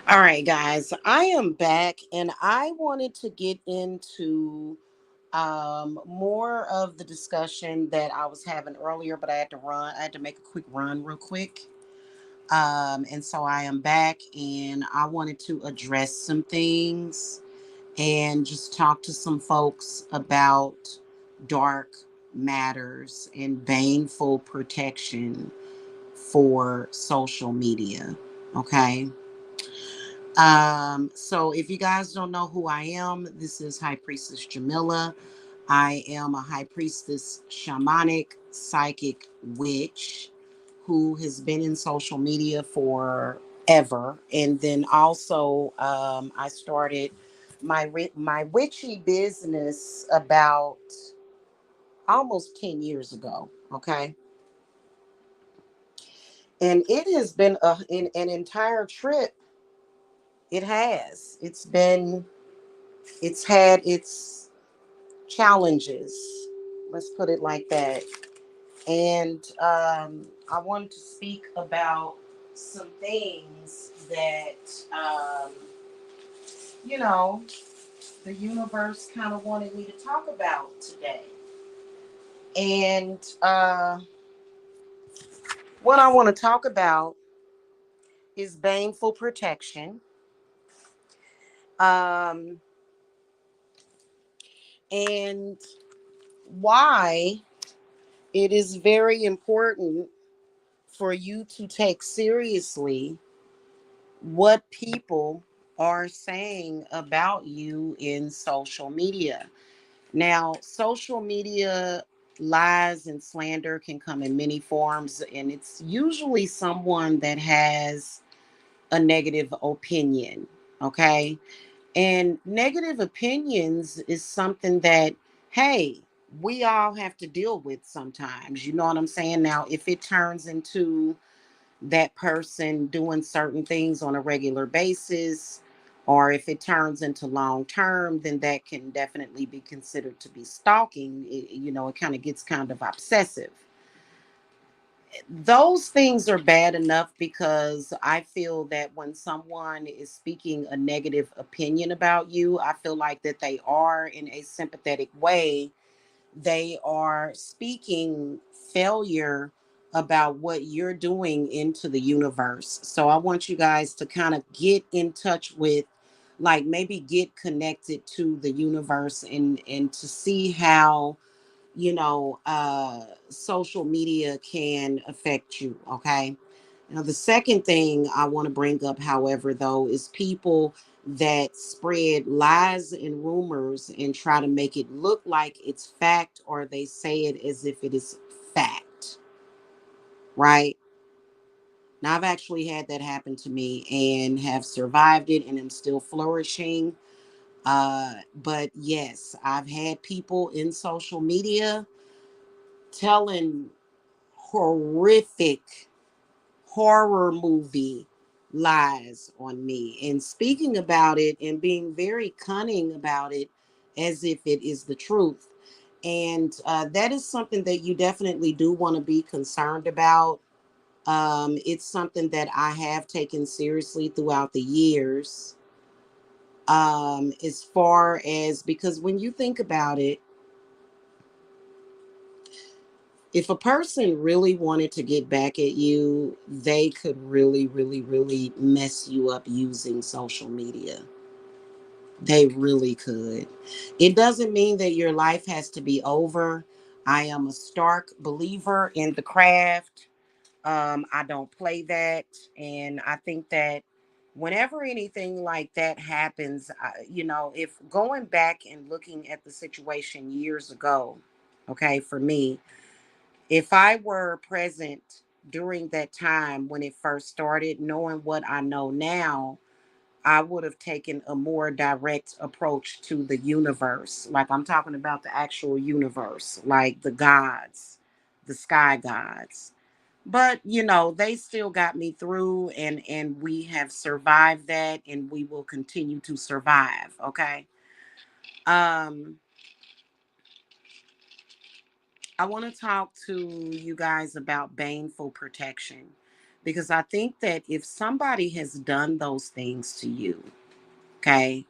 All right, guys, I am back and I wanted to get into more of the discussion that I was having earlier, but I had to run. I had to make a quick run real quick. And so I am back and I wanted to address some things and just talk to some folks about dark matters and baneful protection for social media. Okay. So if you guys don't know who I am, this is High Priestess Jamila. I am a high priestess, shamanic, psychic witch who has been in social media for ever. And then also, I started my witchy business about almost 10 years ago. Okay. And it has been an entire trip. It has. It's had its challenges. Let's put it like that. And I wanted to speak about some things that, you know, the universe kind of wanted me to talk about today. And what I want to talk about is baneful protection. Um, and why it is very important for you to take seriously what people are saying about you in social media. Now, social media lies and slander can come in many forms, and it's usually someone that has a negative opinion. Okay. And negative opinions is something that, hey, we all have to deal with sometimes. You know what I'm saying? Now, if it turns into that person doing certain things on a regular basis, or if it turns into long term, then that can definitely be considered to be stalking. It kind of gets kind of obsessive. Those things are bad enough because I feel that when someone is speaking a negative opinion about you, I feel like that they are in a sympathetic way. They are speaking failure about what you're doing into the universe. So I want you guys to kind of get in touch with, like, maybe get connected to the universe and to see how social media can affect you. Okay. Now, the second thing I want to bring up, however, though, is people that spread lies and rumors and try to make it look like it's fact, or they say it as if it is fact, right? Now, I've actually had that happen to me and have survived it and am still flourishing. But yes, I've had people in social media telling horrific horror movie lies on me and speaking about it and being very cunning about it as if it is the truth. And that is something that you definitely do want to be concerned about. It's something that I have taken seriously throughout the years. As far as, because when you think about it, if a person really wanted to get back at you, they could really, really, really mess you up using social media. They really could. It doesn't mean that your life has to be over. I am a stark believer in the craft. I don't play that. And I think that whenever anything like that happens, if going back and looking at the situation years ago, okay, for me, if I were present during that time when it first started, knowing what I know now, I would have taken a more direct approach to the universe. Like, I'm talking about the actual universe, like the gods, the sky gods. But they still got me through, and we have survived that, and we will continue to survive. Okay. Um, I want to talk to you guys about baneful protection. Because I think that if somebody has done those things to you, okay,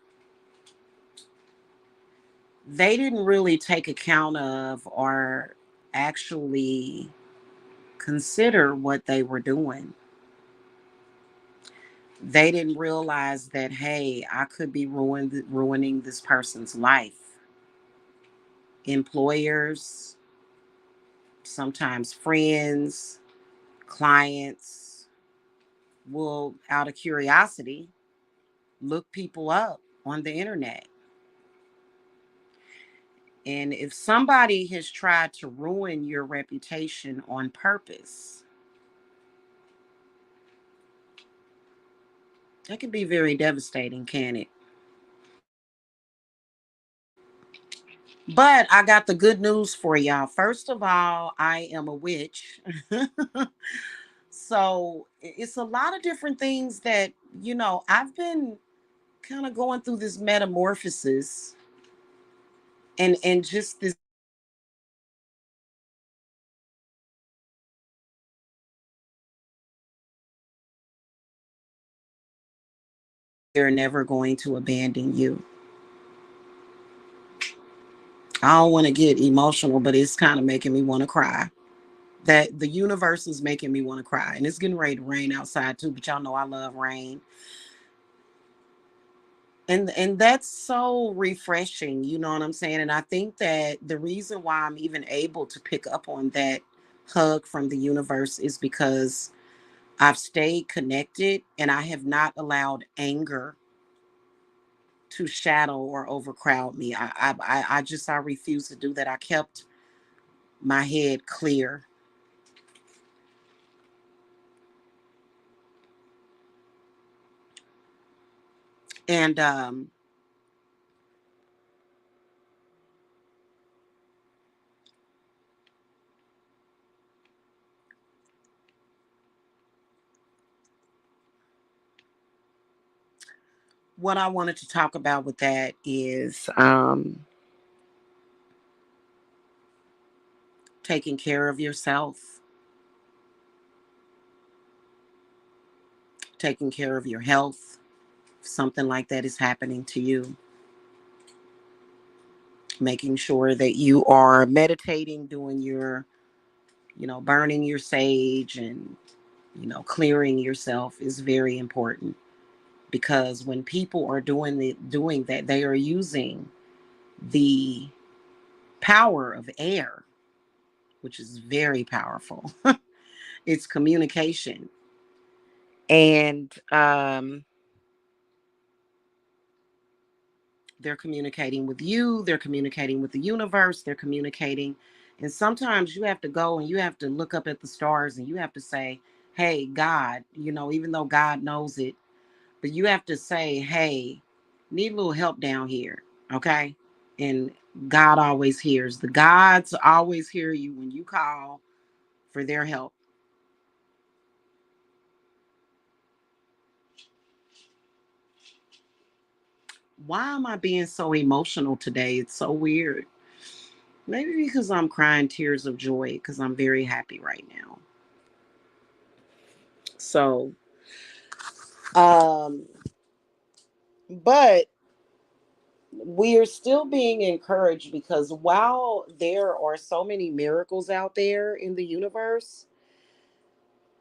they didn't really take account of or actually consider what they were doing. They didn't realize that, hey, I could be ruining this person's life. Employers, sometimes friends, clients will, out of curiosity, look people up on the internet. And if somebody has tried to ruin your reputation on purpose, that can be very devastating, can it? But I got the good news for y'all. First of all, I am a witch. So it's a lot of different things that, I've been kind of going through this metamorphosis and just this, they're never going to abandon you. I don't want to get emotional, but it's kind of making me want to cry. That the universe is making me want to cry. And it's getting ready to rain outside too, but y'all know I love rain. And that's so refreshing, you know what I'm saying? And I think that the reason why I'm even able to pick up on that hug from the universe is because I've stayed connected and I have not allowed anger to shadow or overcrowd me. I refuse to do that. I kept my head clear. And what I wanted to talk about with that is taking care of yourself, taking care of your health. If something like that is happening to you, making sure that you are meditating, doing your, burning your sage and, clearing yourself is very important. Because when people are doing that, they are using the power of air, which is very powerful. It's communication. And they're communicating with you, they're communicating with the universe, they're communicating. And sometimes you have to go and you have to look up at the stars and you have to say, hey, God, even though God knows it, but you have to say, hey, need a little help down here. Okay. And God always hears. The gods always hear you when you call for their help. Why am I being so emotional today? It's so weird. Maybe because I'm crying tears of joy because I'm very happy right now. So, um, but we are still being encouraged because while there are so many miracles out there in the universe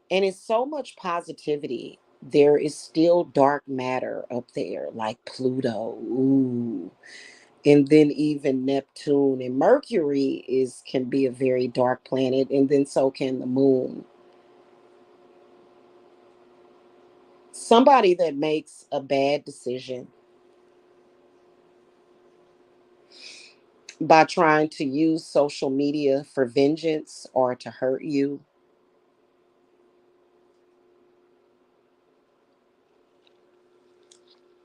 and it's so much positivity, there is still dark matter up there, like Pluto. Ooh. And then even Neptune and Mercury is can be a very dark planet, and then so can the moon. Somebody that makes a bad decision by trying to use social media for vengeance or to hurt you,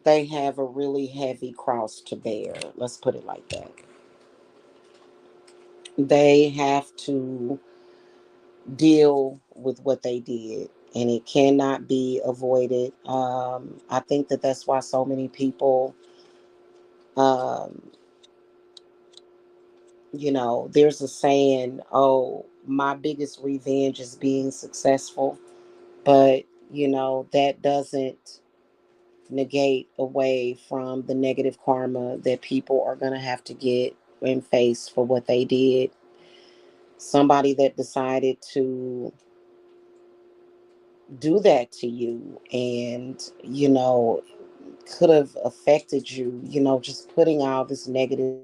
they have a really heavy cross to bear. Let's put it like that. They have to deal with what they did, and it cannot be avoided. I think that that's why so many people, um, there's a saying, oh, my biggest revenge is being successful. But, that doesn't negate away from the negative karma that people are going to have to get and face for what they did. Somebody that decided to do that to you and, could have affected you, just putting all this negative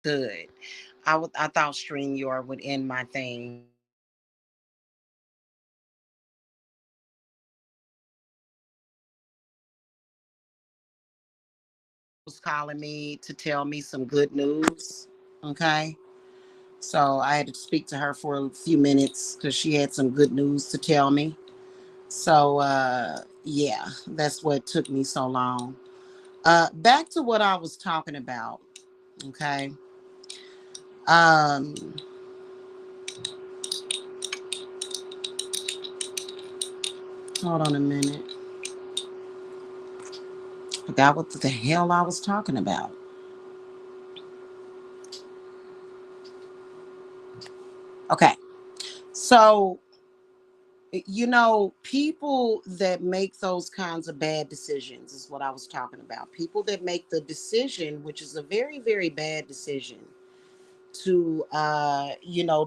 Good. I thought StreamYard would end my thing. Was calling me to tell me some good news. Okay. So I had to speak to her for a few minutes because she had some good news to tell me. So yeah, that's what took me so long. Back to what I was talking about. Okay. Um, hold on a minute. Forgot what the hell I was talking about. Okay. So, people that make those kinds of bad decisions is what I was talking about. People that make the decision, which is a very, very bad decision, to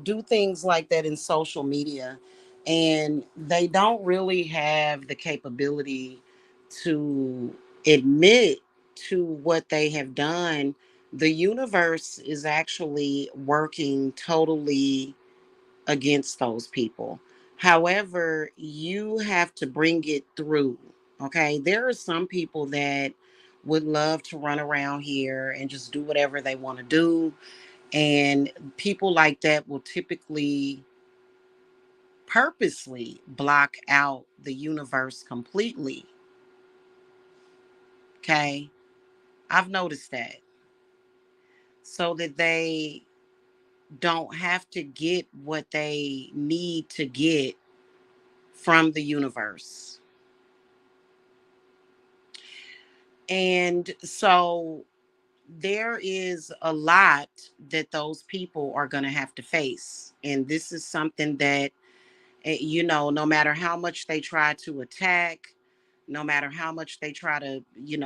do things like that in social media, and they don't really have the capability to admit to what they have done. The universe is actually working totally against those people. However, you have to bring it through. Okay, there are some people that would love to run around here and just do whatever they want to do, and people like that will typically purposely block out the universe completely. Okay. I've noticed that. So that they don't have to get what they need to get from the universe. And so there is a lot that those people are going to have to face. And this is something that, no matter how much they try to attack, no matter how much they try to,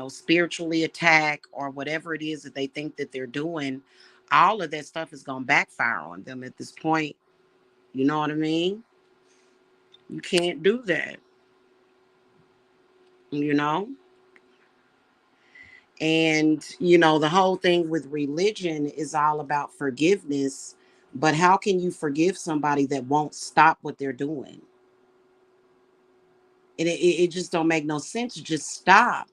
spiritually attack or whatever it is that they think that they're doing, all of that stuff is going to backfire on them at this point. You know what I mean? You can't do that, you know? And, the whole thing with religion is all about forgiveness. But how can you forgive somebody that won't stop what they're doing? And it just don't make no sense. Just stop.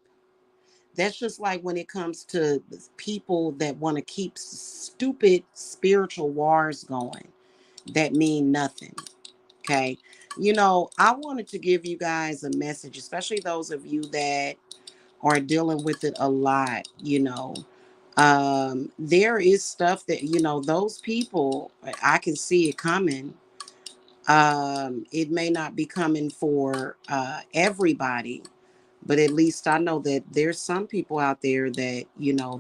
That's just like when it comes to people that want to keep stupid spiritual wars going that mean nothing. Okay. I wanted to give you guys a message, especially those of you that are dealing with it a lot. There is stuff that, those people, I can see it coming. It may not be coming for everybody, but at least I know that there's some people out there that,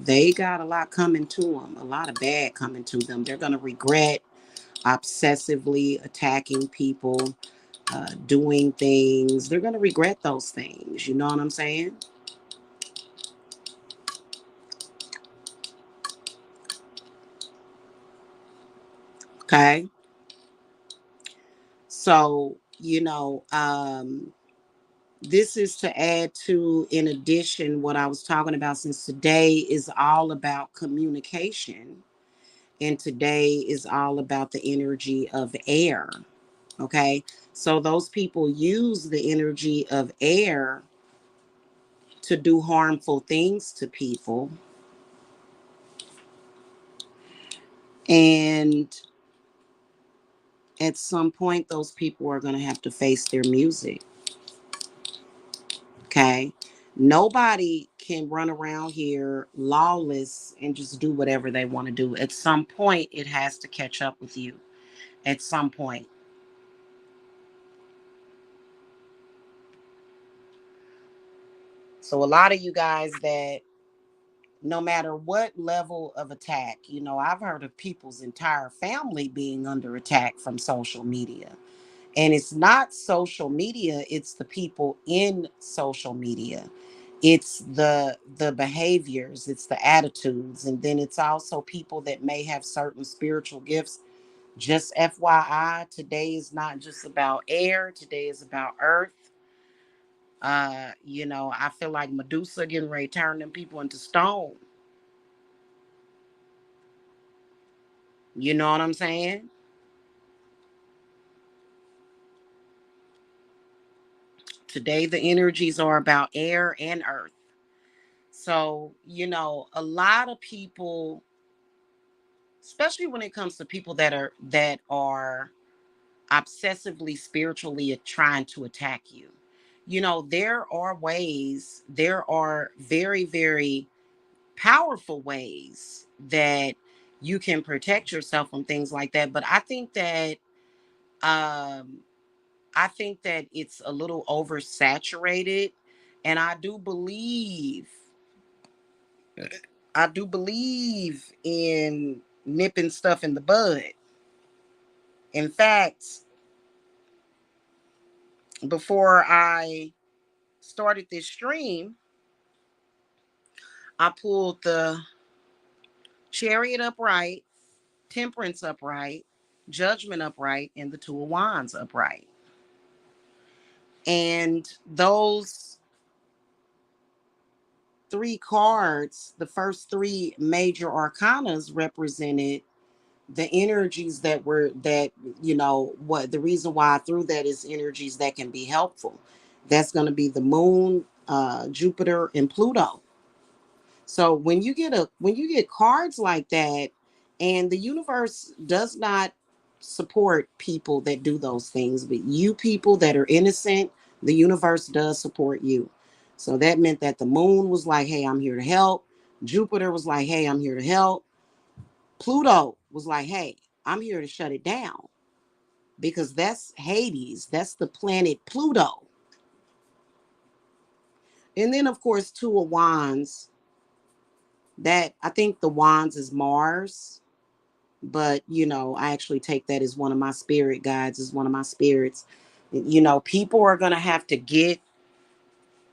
they got a lot coming to them, a lot of bad coming to them. They're going to regret obsessively attacking people, doing things. They're going to regret those things. You know what I'm saying? Okay. So, this is to add to, in addition, what I was talking about, since today is all about communication. And today is all about the energy of air. Okay. So those people use the energy of air to do harmful things to people. And at some point, those people are going to have to face their music. Okay. Nobody can run around here lawless and just do whatever they want to do. At some point, it has to catch up with you. At some point. So, a lot of you guys that, no matter what level of attack, I've heard of people's entire family being under attack from social media. And it's not social media, it's the people in social media. It's the behaviors, it's the attitudes, and then it's also people that may have certain spiritual gifts. Just FYI, today is not just about air, today is about earth. I feel like Medusa getting ready to turn them people into stone. You know what I'm saying? Today, the energies are about air and earth. So, a lot of people, especially when it comes to people that are obsessively spiritually trying to attack you. There are very, very powerful ways that you can protect yourself from things like that. But um I think that it's a little oversaturated. And I do believe in nipping stuff in the bud. In fact, before I started this stream, I pulled the Chariot upright, Temperance upright, Judgment upright, and the Two of Wands upright. And those three cards, the first three major arcanas, represented the energies what the reason why I threw that is energies that can be helpful. That's going to be the moon, Jupiter, and Pluto. So when you get cards like that, and the universe does not support people that do those things, but you people that are innocent, the universe does support you. So that meant that the moon was like, hey, I'm here to help. Jupiter was like, hey, I'm here to help. Pluto was like, hey, I'm here to shut it down, because that's Hades. That's the planet Pluto. And then, of course, Two of Wands. That, I think the Wands is Mars, but I actually take that as one of my spirit guides, as one of my spirits. People are going to have to get,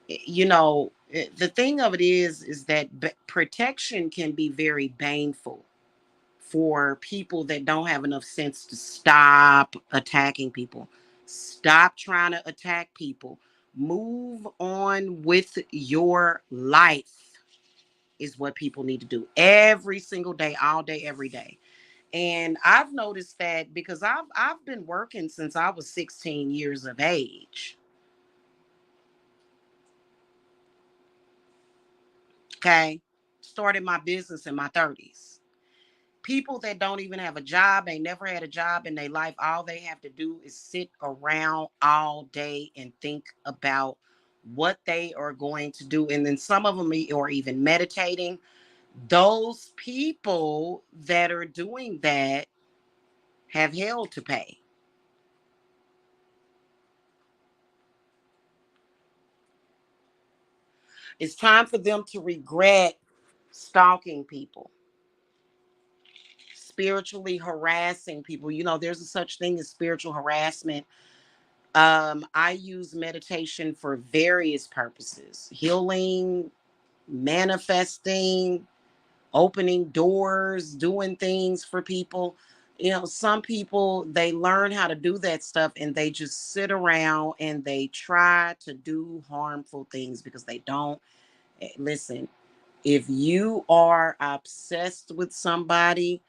the thing of it is that protection can be very baneful for people that don't have enough sense to stop attacking people. Stop trying to attack people. Move on with your life is what people need to do every single day, all day, every day. And I've noticed that because I've been working since I was 16 years of age. Okay? Started my business in my 30s. People that don't even have a job, ain't never had a job in their life, all they have to do is sit around all day and think about what they are going to do. And then some of them are even meditating. Those people that are doing that have hell to pay. It's time for them to regret stalking people, spiritually harassing people. There's a such thing as spiritual harassment. I use meditation for various purposes: healing, manifesting, opening doors, doing things for people. Some people, they learn how to do that stuff and they just sit around and they try to do harmful things because they don't listen. If you are obsessed with somebody,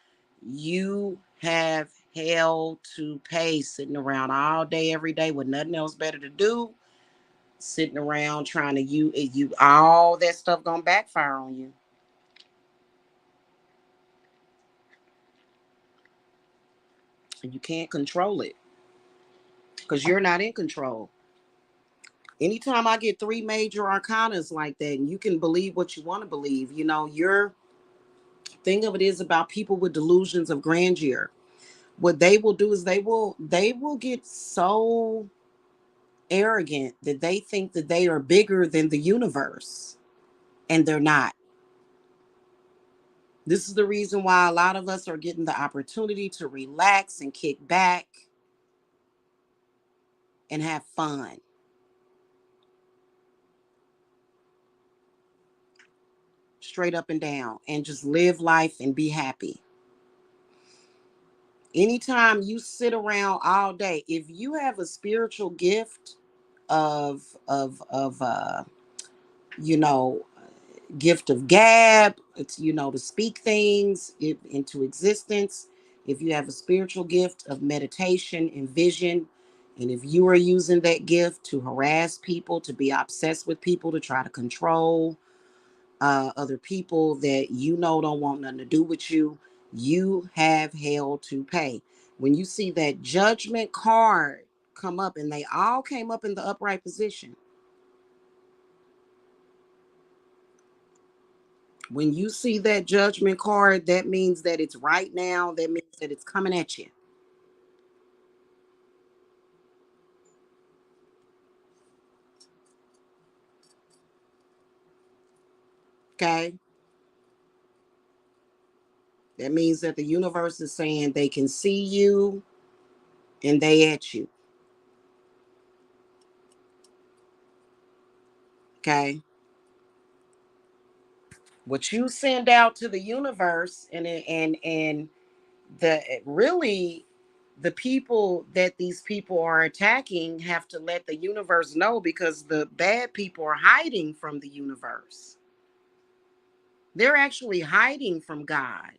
you have hell to pay, sitting around all day, every day with nothing else better to do. Sitting around trying to you all that stuff gonna backfire on you. And you can't control it because you're not in control. Anytime I get three major arcanas like that, and you can believe what you want to believe, your thing of it is about people with delusions of grandeur. What they will do is they will get so arrogant that they think that they are bigger than the universe, and they're not. This is the reason why a lot of us are getting the opportunity to relax and kick back and have fun, straight up and down, and just live life and be happy. Anytime you sit around all day, if you have a spiritual gift of you know gift of gab, it's to speak things into existence, If you have a spiritual gift of meditation and vision, and if you are using that gift to harass people, to be obsessed with people, to try to control other people that you know don't want nothing to do with you, you have hell to pay. When you see that judgment card come up, and they all came up in the upright position, when you see that judgment card, that means that it's right now. That means that it's coming at you. Okay. That means that the universe is saying they can see you and they at you. Okay. What you send out to the universe, and the really the people that these people are attacking have to let the universe know, because the bad people are hiding from the universe. They're actually hiding from God.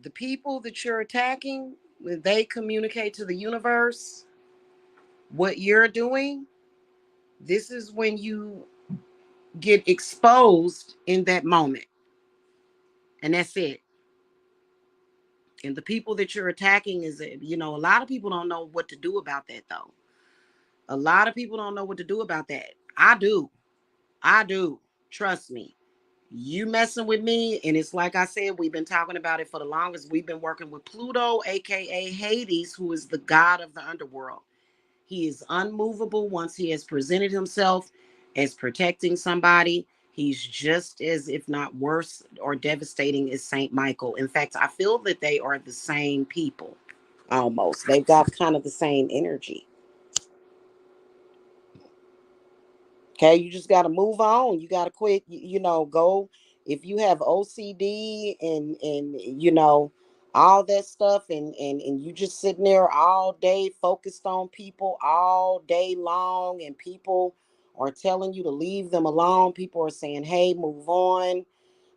The people that you're attacking, when they communicate to the universe what you're doing, this is when you get exposed in that moment. And that's it. And the people that you're attacking is, a lot of people don't know what to do about that, though. A lot of people don't know what to do about that. I do. I do. Trust me. You messing with me, and it's like I said, we've been talking about it for the longest. We've been working with Pluto, aka Hades, who is the god of the underworld. He is unmovable once he has presented himself as protecting somebody. He's just as, if not worse or devastating, as Saint Michael. In fact, I feel that they are the same people almost. They've got kind of the same energy. Okay, you just got to move on. You got to quit. Go if you have OCD and all that stuff, and you just sitting there all day focused on people all day long, and people are telling you to leave them alone. People are saying, "Hey, move on.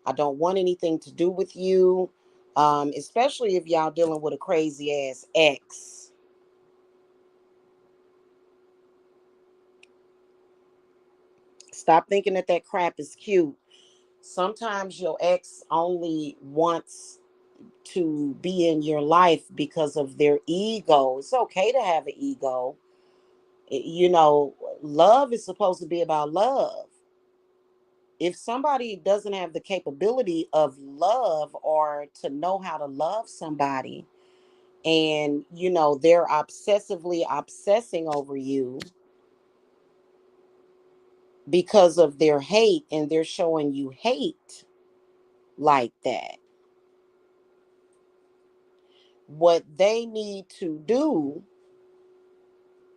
I don't want anything to do with you." Especially if y'all dealing with a crazy ass ex. Stop thinking that that crap is cute. Sometimes your ex only wants to be in your life because of their ego. It's okay to have an ego. Love is supposed to be about love. If somebody doesn't have the capability of love, or to know how to love somebody, and they're obsessively obsessing over you because of their hate, and they're showing you hate like that, what they need to do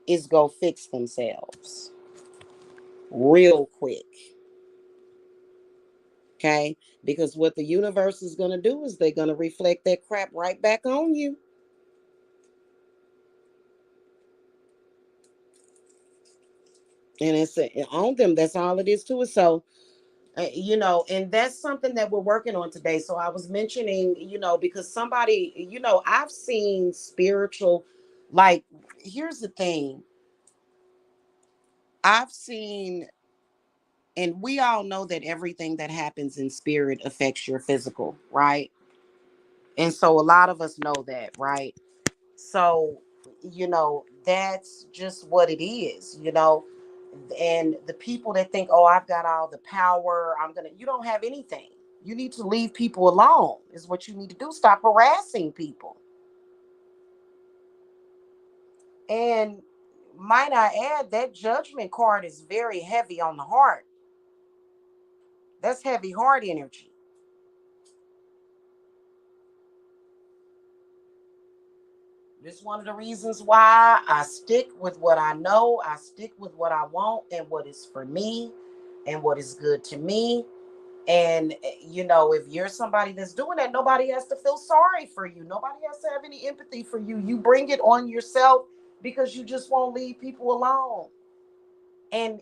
is go fix themselves real quick. Okay? Because what the universe is going to do is they're going to reflect that crap right back on you. And it's on them. That's all it is to it. So, and that's something that we're working on today. So I was mentioning, because somebody, I've seen spiritual, like, here's the thing. I've seen, and we all know that everything that happens in spirit affects your physical, right? And so a lot of us know that, right? So, that's just what it is. And the people that think, oh, I've got all the power, you don't have anything. You need to leave people alone, is what you need to do. Stop harassing people. And might I add, that judgment card is very heavy on the heart. That's heavy heart energy. This is one of the reasons why I stick with what I know. I stick with what I want and what is for me and what is good to me. And if you're somebody that's doing that, nobody has to feel sorry for you. Nobody has to have any empathy for you. You bring it on yourself because you just won't leave people alone. And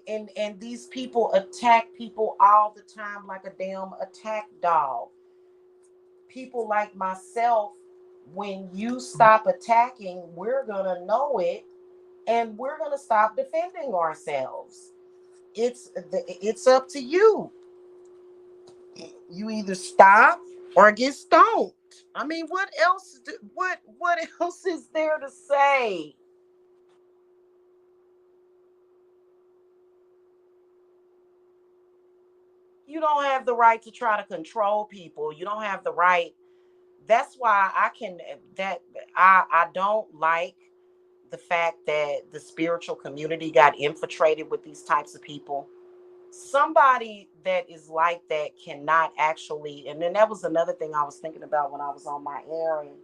these people attack people all the time like a damn attack dog. People like myself, when you stop attacking, we're gonna know it, and we're gonna stop defending ourselves. It's up to you. You either stop or get stoned. I mean, what else is there to say? You don't have the right to try to control people. You don't have the right. That's why I can that I don't like the fact that the spiritual community got infiltrated with these types of people. Somebody that is like that cannot actually, and then that was another thing I was thinking about when I was on my errand,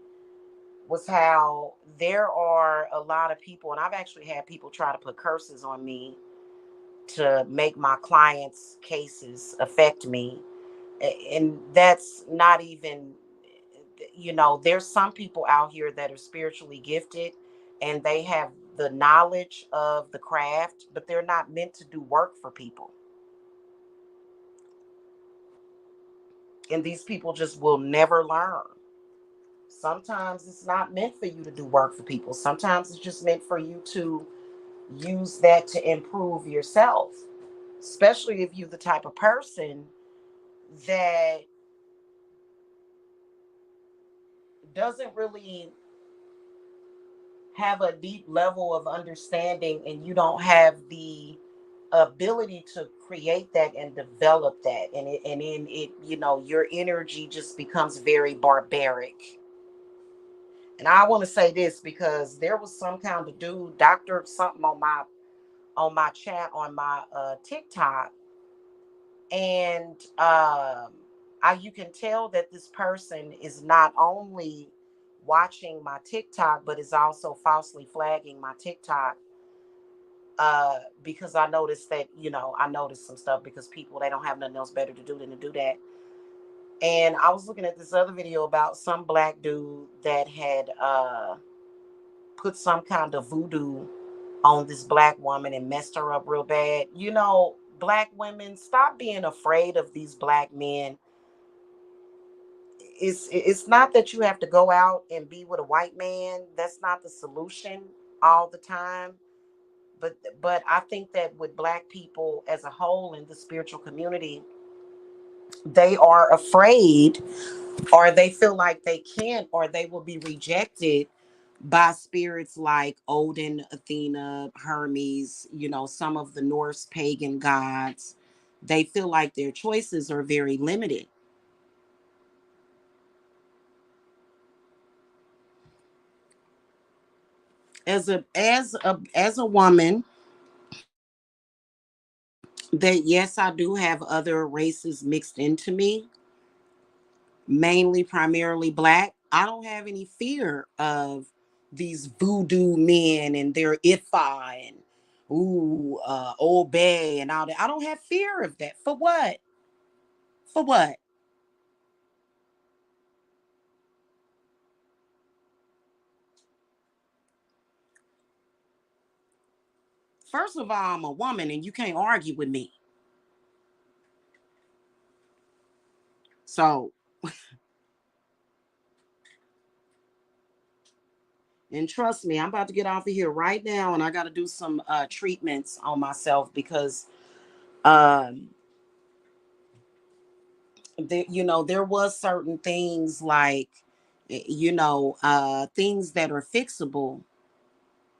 was how there are a lot of people, and I've actually had people try to put curses on me to make my clients' cases affect me. And that's not even, there's some people out here that are spiritually gifted and they have the knowledge of the craft, but they're not meant to do work for people. And these people just will never learn. Sometimes it's not meant for you to do work for people. Sometimes it's just meant for you to use that to improve yourself, especially if you're the type of person that doesn't really have a deep level of understanding, and you don't have the ability to create that and develop that, and in it, your energy just becomes very barbaric. And I want to say this because there was some kind of dude, doctor something, on my chat on my TikTok, and you can tell that this person is not only watching my TikTok, but is also falsely flagging my TikTok. Because I noticed that, I noticed some stuff because people, they don't have nothing else better to do than to do that. And I was looking at this other video about some black dude that had put some kind of voodoo on this black woman and messed her up real bad. Black women, stop being afraid of these black men. It's not that you have to go out and be with a white man. That's not the solution all the time. But I think that with black people as a whole in the spiritual community, they are afraid, or they feel like they can't, or they will be rejected by spirits like Odin, Athena, Hermes, some of the Norse pagan gods. They feel like their choices are very limited. As a woman, that yes, I do have other races mixed into me, mainly primarily black. I don't have any fear of these voodoo men and their Ifa and obey and all that. I don't have fear of that. For what? For what? First of all, I'm a woman and you can't argue with me. So, and trust me, I'm about to get off of here right now, and I got to do some treatments on myself because um there was certain things like things that are fixable,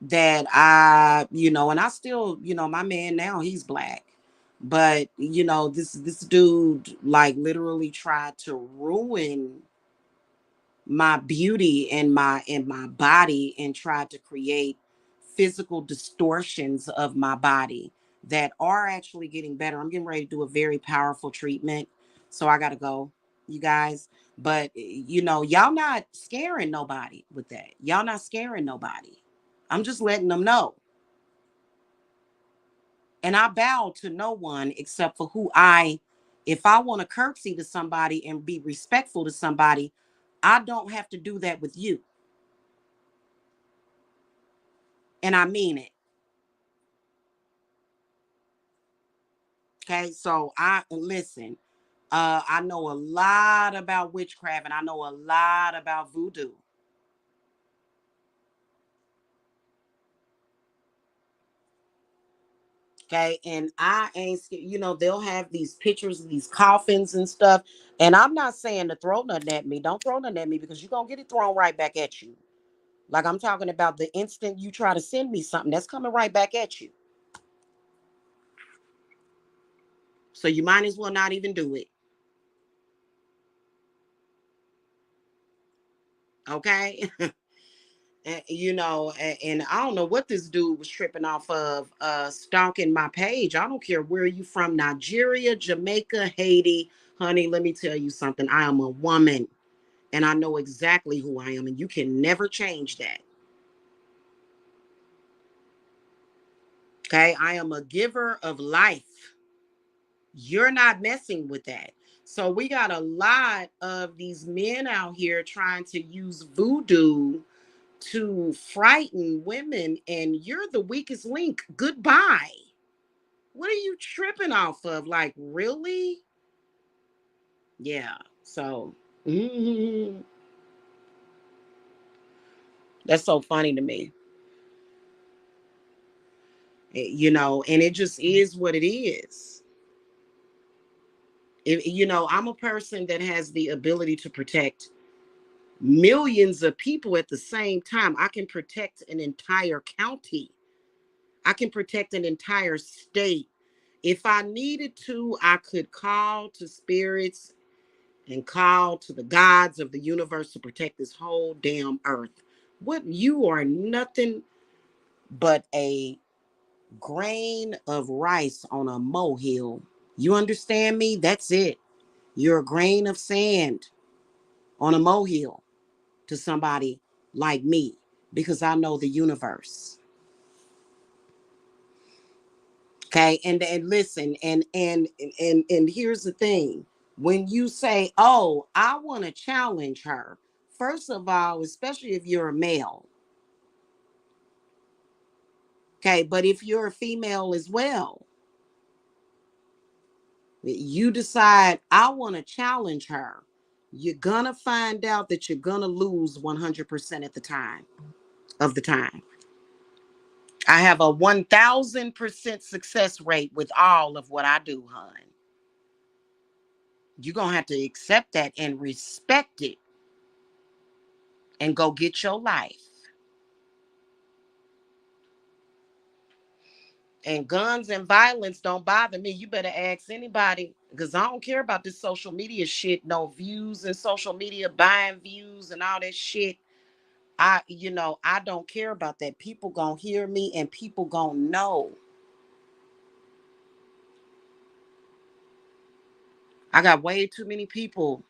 that and I still, my man now, he's black, but this dude like literally tried to ruin my beauty and my body, and tried to create physical distortions of my body that are actually getting better. I'm getting ready to do a very powerful treatment, so I gotta go, you guys. But y'all not scaring nobody with that. Y'all not scaring nobody. I'm just letting them know. And I bow to no one except for if I want to curtsy to somebody and be respectful to somebody, I don't have to do that with you. And I mean it. Okay, so I listen. I know a lot about witchcraft and I know a lot about voodoo. Okay, and I ain't scared. You know, they'll have these pictures of these coffins and stuff. And I'm not saying to throw nothing at me. Don't throw nothing at me because you're gonna get it thrown right back at you. Like I'm talking about the instant you try to send me something, that's coming right back at you. So you might as well not even do it. Okay. You know, and I don't know what this dude was tripping off of, stalking my page. I don't care where you from, Nigeria, Jamaica, Haiti. Honey, let me tell you something. I am a woman and I know exactly who I am, and you can never change that. Okay. I am a giver of life. You're not messing with that. So we got a lot of these men out here trying to use voodoo to frighten women, and you're the weakest link. Goodbye. What are you tripping off of? Like, really? Yeah. So, mhm. That's so funny to me. You know, and it just is what it is. You know, I'm a person that has the ability to protect millions of people at the same time. I can protect an entire county. I can protect an entire state. If I needed to, I could call to spirits and call to the gods of the universe to protect this whole damn earth. What, you are nothing but a grain of rice on a molehill. You understand me? That's it. You're a grain of sand on a molehill to somebody like me because I know the universe. Okay, and listen, and here's the thing. When you say, "Oh, I want to challenge her," first of all, especially if you're a male, okay, but if you're a female as well, you decide, "I want to challenge her," you're gonna find out that you're gonna lose 100% at the time of the time. I have a 1000% success rate with all of what I do, hon. You're gonna have to accept that and respect it and go get your life. And guns and violence don't bother me. You better ask anybody because I don't care about this social media shit. No views and social media, buying views and all that shit. I don't care about that. People gonna hear me and people gonna know. I got way too many people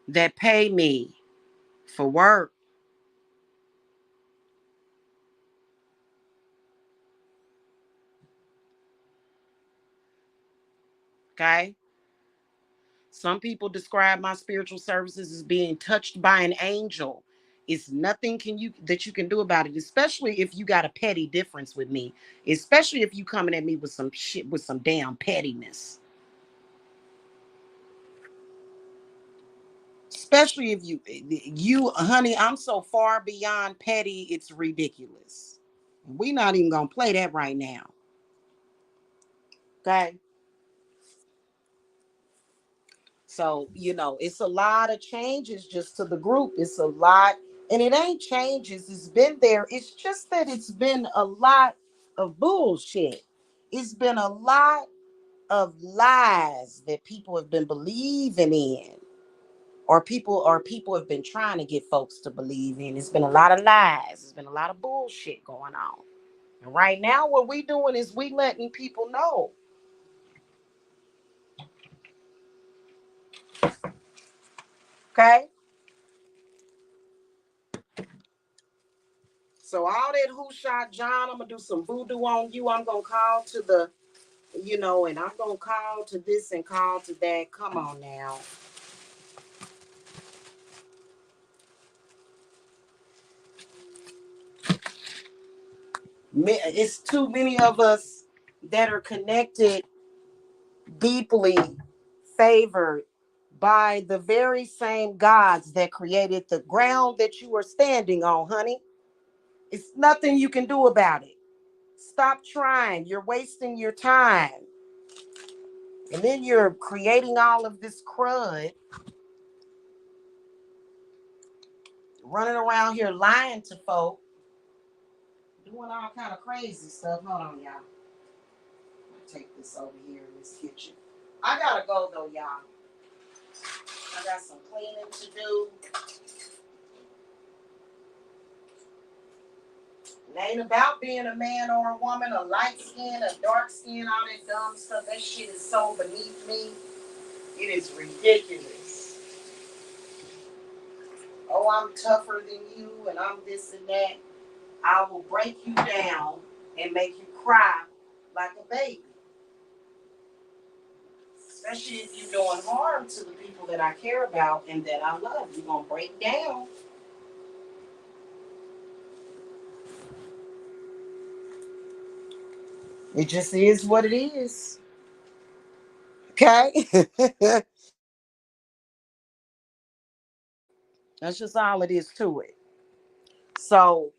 that pay me for work. Okay. Some people describe my spiritual services as being touched by an angel. It's nothing can you that you can do about it, especially if you got a petty difference with me, especially if you coming at me with some shit with some damn pettiness. Especially if you honey, I'm so far beyond petty, it's ridiculous. We not even gonna play that right now. Okay. So, it's a lot of changes just to the group. It's a lot, and it ain't changes. It's been there. It's just that it's been a lot of bullshit. It's been a lot of lies that people have been believing in, or people have been trying to get folks to believe in. It's been a lot of lies. It's been a lot of bullshit going on. And right now, what we doing is we letting people know. Okay. So all that who shot John, I'm gonna do some voodoo on you. I'm gonna call to and I'm gonna call to this and call to that. Come on now. It's too many of us that are connected, deeply favored by the very same gods that created the ground that you are standing on, honey. It's nothing you can do about it. Stop trying. You're wasting your time. And then you're creating all of this crud, running around here lying to folk, doing all kind of crazy stuff. Hold on, y'all. Take this over here in this kitchen. I gotta go though, y'all. I got some cleaning to do. It ain't about being a man or a woman, a light skin, a dark skin, all that dumb stuff. That shit is so beneath me. It is ridiculous. Oh, I'm tougher than you and I'm this and that. I will break you down and make you cry like a baby. Especially if you're doing harm to the people that I care about and that I love. You're going to break down. It just is what it is. Okay? That's just all it is to it. So,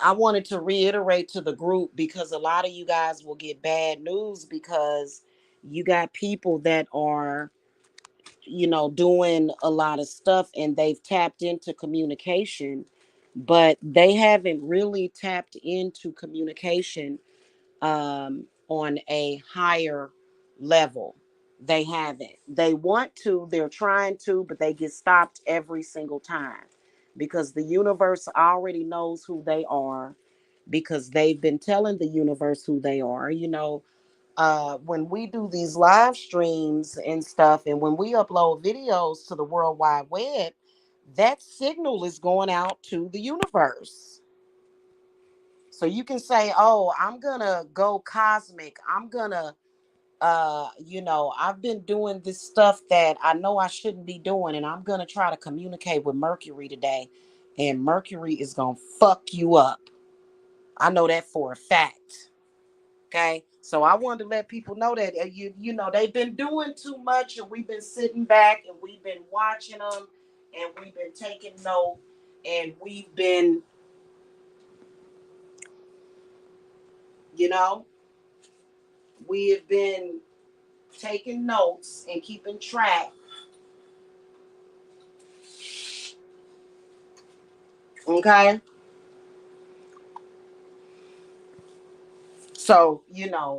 I wanted to reiterate to the group because a lot of you guys will get bad news because you got people that are, doing a lot of stuff and they've tapped into communication, but they haven't really tapped into communication on a higher level. They haven't. They want to, they're trying to, but they get stopped every single time because the universe already knows who they are because they've been telling the universe who they are. When we do these live streams and stuff, and when we upload videos to the World Wide Web, that signal is going out to the universe. So you can say, oh, I'm going to go cosmic. I'm going to, I've been doing this stuff that I know I shouldn't be doing, and I'm going to try to communicate with Mercury today. And Mercury is going to fuck you up. I know that for a fact. Okay. So I wanted to let people know that, they've been doing too much, and we've been sitting back and we've been watching them and we've been taking note and we've been, you know, we have been taking notes and keeping track. Okay. So,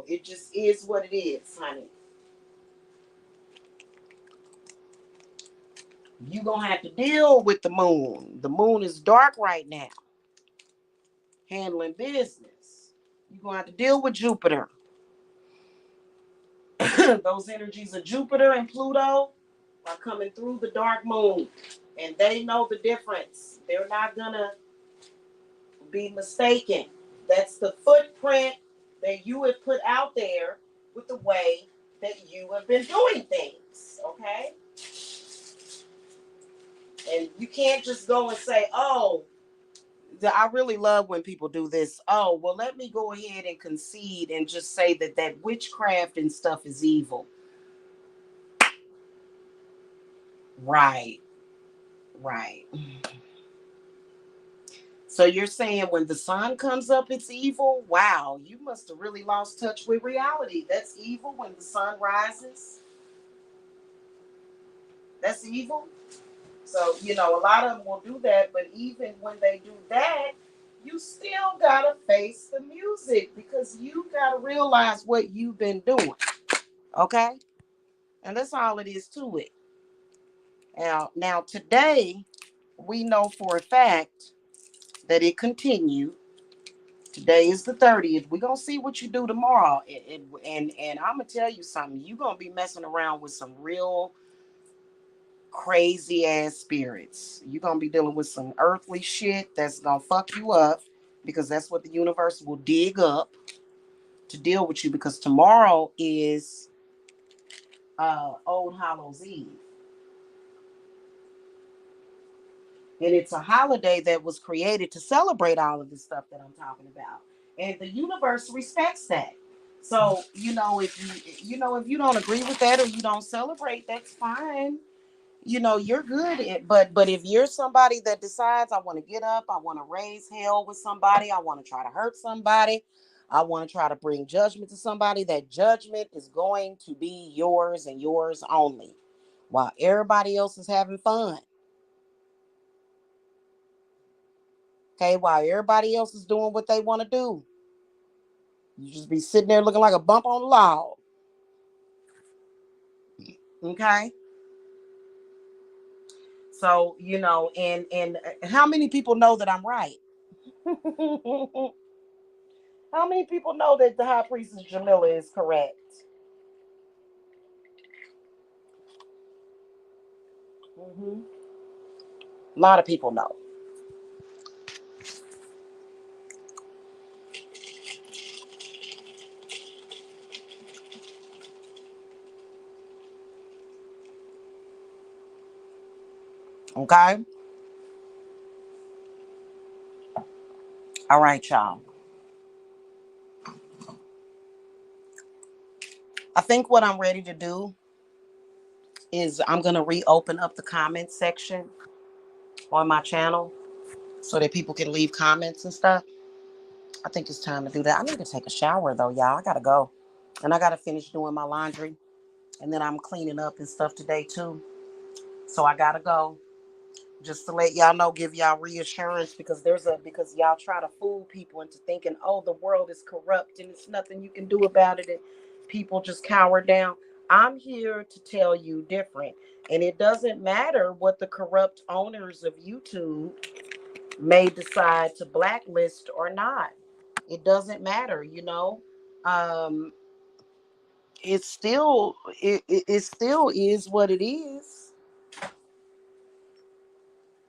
it just is what it is, honey. You're going to have to deal with the moon. The moon is dark right now, handling business. You're going to have to deal with Jupiter. Those energies of Jupiter and Pluto are coming through the dark moon. And they know the difference. They're not going to be mistaken. That's the footprint that you have put out there with the way that you have been doing things. Okay? And you can't just go and say, oh, I really love when people do this. Oh, well, let me go ahead and concede and just say that witchcraft and stuff is evil. Right, right. So you're saying when the sun comes up, it's evil? Wow, you must have really lost touch with reality. That's evil when the sun rises. That's evil. So, a lot of them will do that, but even when they do that, you still gotta face the music because you gotta realize what you've been doing. Okay? And that's all it is to it. Now today, we know for a fact that it continued. Today is the 30th. We're gonna see what you do tomorrow. And I'm gonna tell you something. You're gonna be messing around with some real crazy ass spirits. You're gonna be dealing with some earthly shit that's gonna fuck you up because that's what the universe will dig up to deal with you because tomorrow is Old Hallows Eve. And it's a holiday that was created to celebrate all of the stuff that I'm talking about. And the universe respects that. So, if you don't agree with that or you don't celebrate, that's fine. You're good at, but if you're somebody that decides I want to get up, I want to raise hell with somebody, I want to try to hurt somebody, I want to try to bring judgment to somebody, that judgment is going to be yours and yours only. While everybody else is having fun. Okay, while everybody else is doing what they want to do. You just be sitting there looking like a bump on the log. Okay? So, and how many people know that I'm right? How many people know that the high priestess Jamila is correct? Hmm. A lot of people know. Okay? All right, y'all. I think what I'm ready to do is I'm going to reopen up the comment section on my channel so that people can leave comments and stuff. I think it's time to do that. I need to take a shower though, y'all. I got to go. And I got to finish doing my laundry. And then I'm cleaning up and stuff today too. So I got to go. Just to let y'all know, give y'all reassurance, because y'all try to fool people into thinking, oh, the world is corrupt and it's nothing you can do about it, and people just cower down. I'm here to tell you different. And it doesn't matter what the corrupt owners of YouTube may decide to blacklist or not. It doesn't matter. Um, it still is what it is.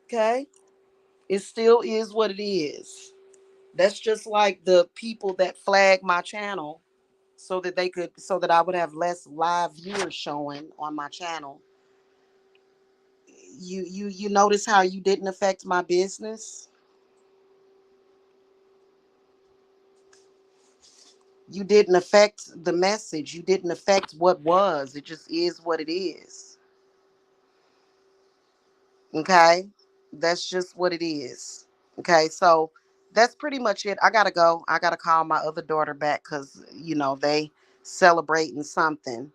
Okay? It still is what it is. That's just like the people that flag my channel so that I would have less live viewers showing on my channel. You notice how you didn't affect my business? You didn't affect the message. You didn't affect what was. It just is what it is. Okay? That's just what it is. Okay? So that's pretty much it. I got to go. I got to call my other daughter back cuz they celebrating something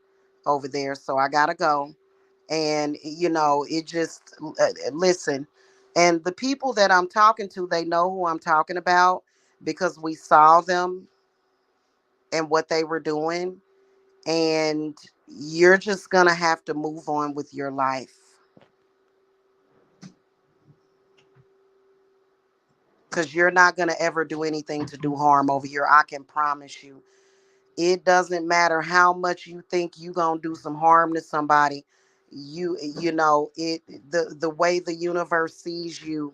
over there. So I got to go. And it just listen. And the people that I'm talking to, they know who I'm talking about because we saw them and what they were doing. And you're just going to have to move on with your life because you're not going to ever do anything to do harm over here. I can promise you. It doesn't matter how much you think you going to do some harm to somebody. The way the universe sees you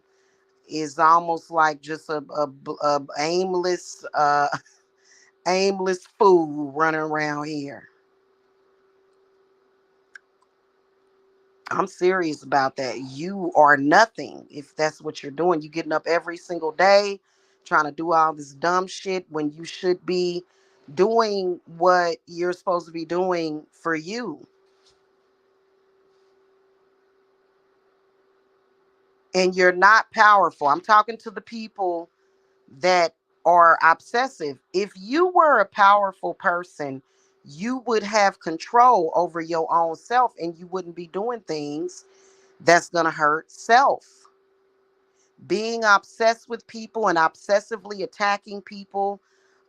is almost like just a aimless aimless fool running around here. I'm serious about that. You are nothing if that's what you're doing. You getting up every single day trying to do all this dumb shit when you should be doing what you're supposed to be doing for you. And you're not powerful. I'm talking to the people that are obsessive. If you were a powerful person, you would have control over your own self and you wouldn't be doing things that's going to hurt self. Being obsessed with people and obsessively attacking people,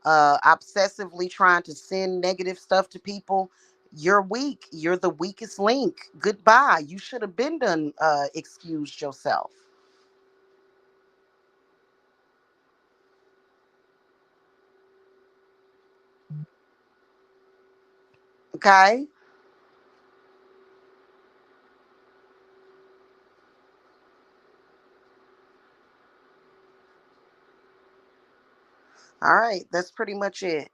obsessively trying to send negative stuff to people, you're weak. You're the weakest link. Goodbye. You should have been done excused yourself. Okay? All right. That's pretty much it.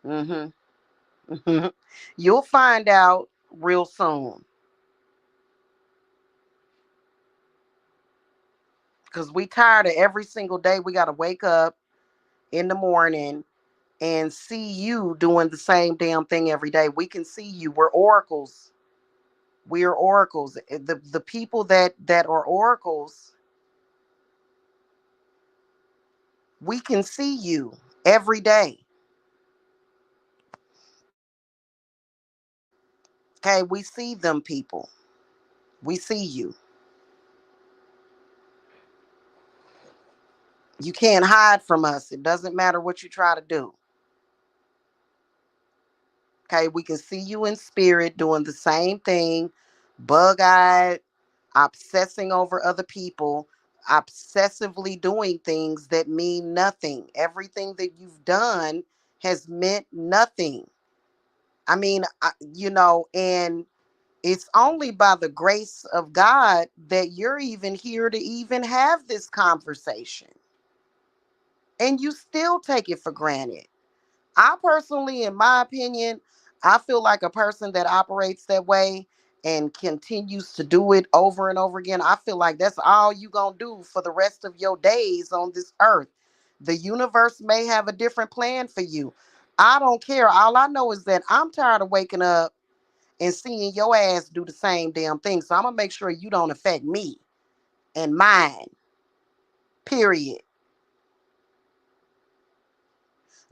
Mm-hmm. You'll find out real soon. Because we tired of every single day. We got to wake up in the morning and see you doing the same damn thing every day. We can see you. We're oracles. We are oracles. The people that are oracles, we can see you every day. Okay, we see them people. We see you. You can't hide from us. It doesn't matter what you try to do. Okay, we can see you in spirit doing the same thing, bug eyed, obsessing over other people, obsessively doing things that mean nothing. Everything that you've done has meant nothing. I mean, and it's only by the grace of God that you're even here to even have this conversation. And you still take it for granted. I personally, in my opinion, I feel like a person that operates that way and continues to do it over and over again. I feel like that's all you gonna do for the rest of your days on this earth. The universe may have a different plan for you. I don't care. All I know is that I'm tired of waking up and seeing your ass do the same damn thing. So I'm gonna make sure you don't affect me and mine. Period.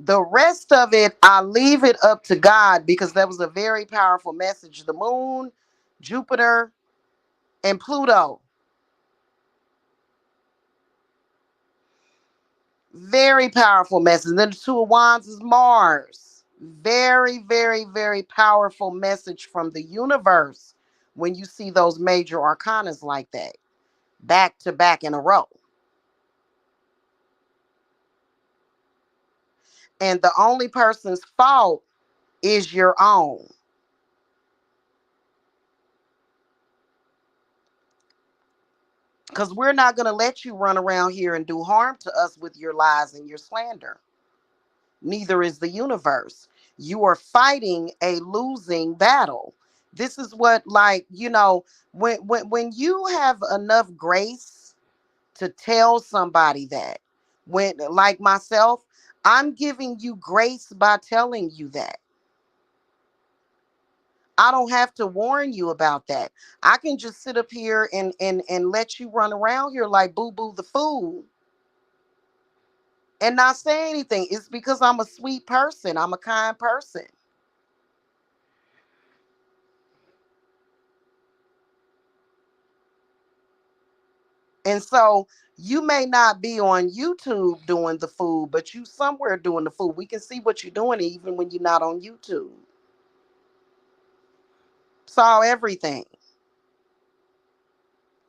The rest of it, I leave it up to God because that was a very powerful message. The moon, Jupiter, and Pluto. Very powerful message. Then the Two of Wands is Mars. Very, very, very powerful message from the universe when you see those major arcanas like that, back to back in a row. And the only person's fault is your own. Because we're not going to let you run around here and do harm to us with your lies and your slander. Neither is the universe. You are fighting a losing battle. This is what, like, when you have enough grace to tell somebody that, when, like myself, I'm giving you grace by telling you that. I don't have to warn you about that. I can just sit up here and let you run around here like Boo Boo the fool and not say anything. It's because I'm a sweet person. I'm a kind person. And so you may not be on YouTube doing the food, but you somewhere doing the food. We can see what you're doing even when you're not on YouTube. Saw everything.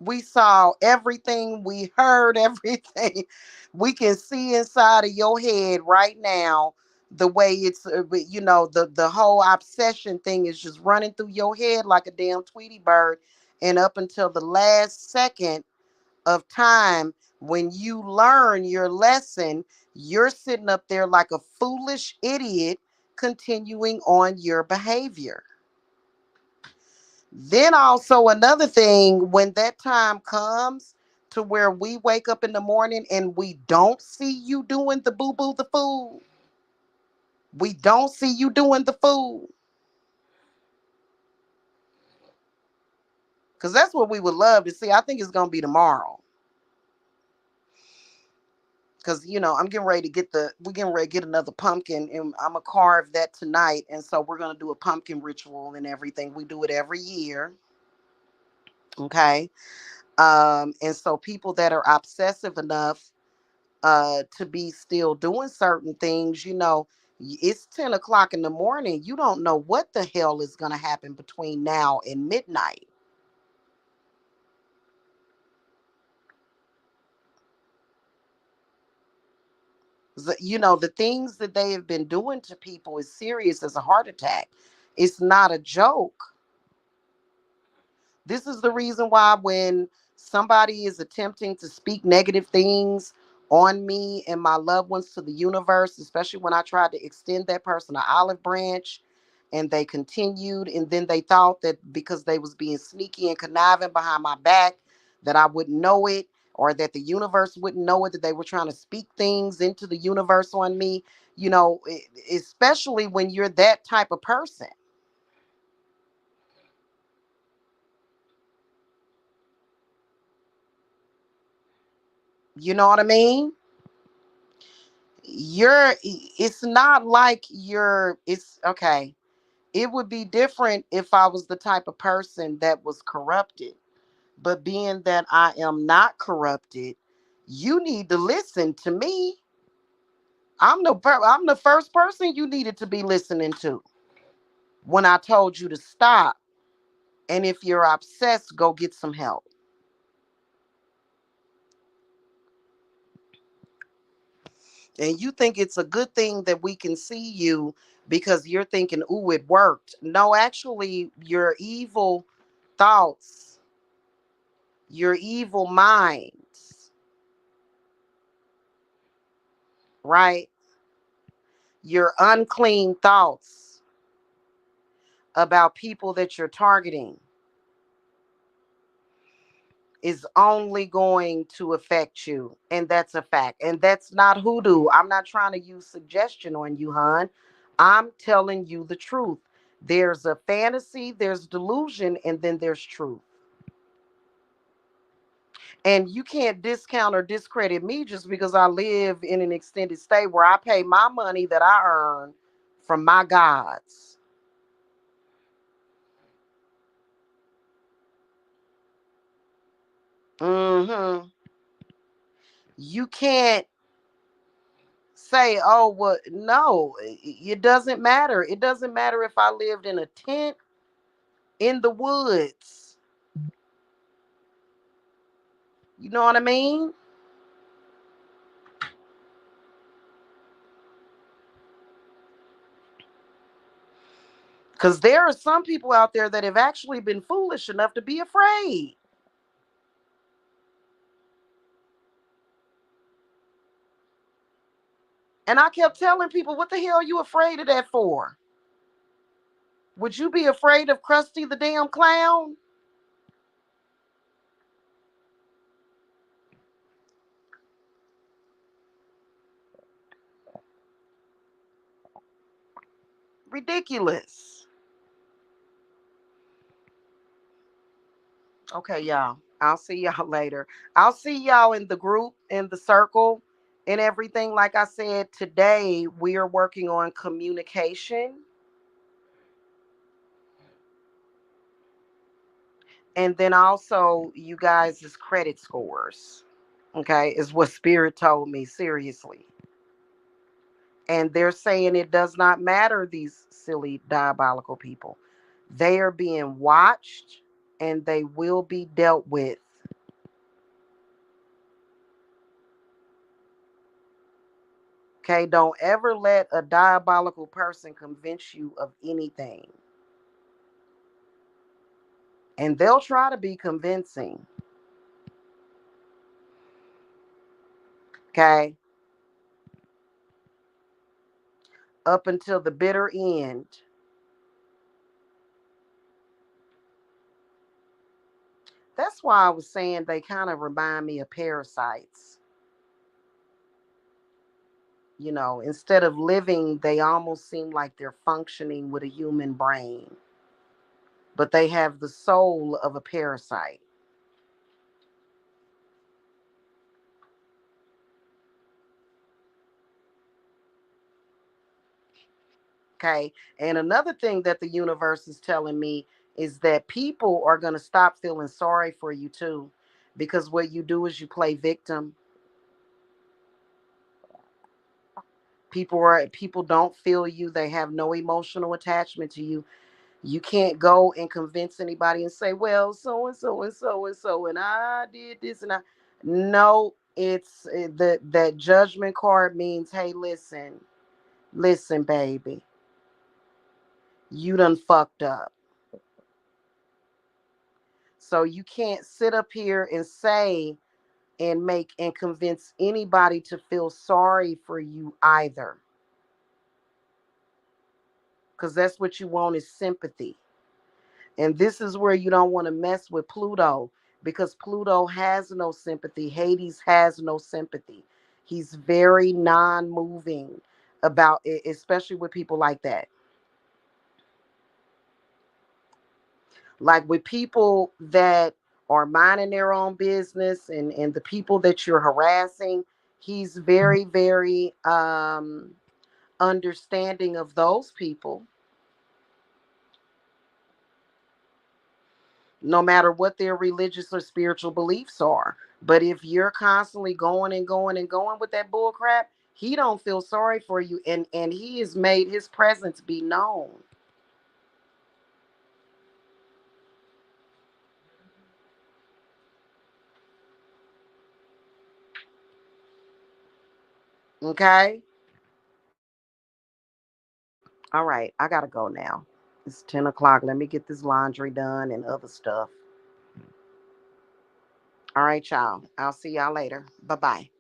We saw everything. We heard everything. We can see inside of your head right now the way it's, the whole obsession thing is just running through your head like a damn Tweety bird. And up until the last second of time when you learn your lesson, you're sitting up there like a foolish idiot continuing on your behavior. Then also another thing, when that time comes to where we wake up in the morning and we don't see you doing the boo boo the food, we don't see you doing the food, because that's what we would love to see. I think it's gonna be tomorrow. Because I'm getting ready to we're getting ready to get another pumpkin, and I'm gonna carve that tonight. And so we're gonna do a pumpkin ritual and everything. We do it every year. Okay. And so people that are obsessive enough to be still doing certain things, it's 10 o'clock in the morning. You don't know what the hell is gonna happen between now and midnight. The things that they have been doing to people is serious as a heart attack. It's not a joke. This is the reason why when somebody is attempting to speak negative things on me and my loved ones to the universe, especially when I tried to extend that person an olive branch and they continued, and then they thought that because they was being sneaky and conniving behind my back that I wouldn't know it. or that the universe wouldn't know it, that they were trying to speak things into the universe on me, you know, especially when you're that type of person. You know what I mean? It's not like it's okay. It would be different if I was the type of person that was corrupted. But being that I am not corrupted, you need to listen to me. I'm the first person you needed to be listening to when I told you to stop. And if you're obsessed, go get some help. And you think it's a good thing that we can see you because you're thinking, ooh, it worked. No, actually, your evil thoughts, your evil minds, right? Your unclean thoughts about people that you're targeting is only going to affect you. And that's a fact. And that's not hoodoo. I'm not trying to use suggestion on you, hon. I'm telling you the truth. There's a fantasy, there's delusion, and then there's truth. And you can't discount or discredit me just because I live in an extended stay where I pay my money that I earn from my gods. Mm-hmm. You can't say, oh, well, no, it doesn't matter. It doesn't matter if I lived in a tent in the woods. You know what I mean? Because there are some people out there that have actually been foolish enough to be afraid. And I kept telling people, what the hell are you afraid of that for? Would you be afraid of Krusty the damn clown? Ridiculous. Okay, y'all. I'll see y'all later. I'll see y'all in the group, in the circle, and everything. Like I said, today we are working on communication, and then also you guys' credit scores. Okay, is what Spirit told me, seriously. And they're saying it does not matter, these silly, diabolical people. They are being watched and they will be dealt with. Okay, don't ever let a diabolical person convince you of anything. And they'll try to be convincing. Okay, up until the bitter end. That's why I was saying they kind of remind me of parasites. You know, instead of living, they almost seem like they're functioning with a human brain, but they have the soul of a parasite. Okay. And another thing that the universe is telling me is that people are going to stop feeling sorry for you too. Because what you do is you play victim. People don't feel you. They have no emotional attachment to you. You can't go and convince anybody and say, well, so and so and so and so, and I did this and I. No, it's that judgment card means, hey, listen, baby, you done fucked up. So you can't sit up here and say and make and convince anybody to feel sorry for you either. Because that's what you want is sympathy. And this is where you don't want to mess with Pluto. because Pluto has no sympathy. Hades has no sympathy. He's very non-moving about it, especially with people like that. Like with people that are minding their own business, and the people that you're harassing, he's very, very understanding of those people, no matter what their religious or spiritual beliefs are. But if you're constantly going and going and going with that bull crap, he don't feel sorry for you, and he has made his presence be known. Okay. All right, I gotta go now. It's 10 o'clock. Let me get this laundry done and other stuff. All right, y'all. I'll see y'all later. Bye bye.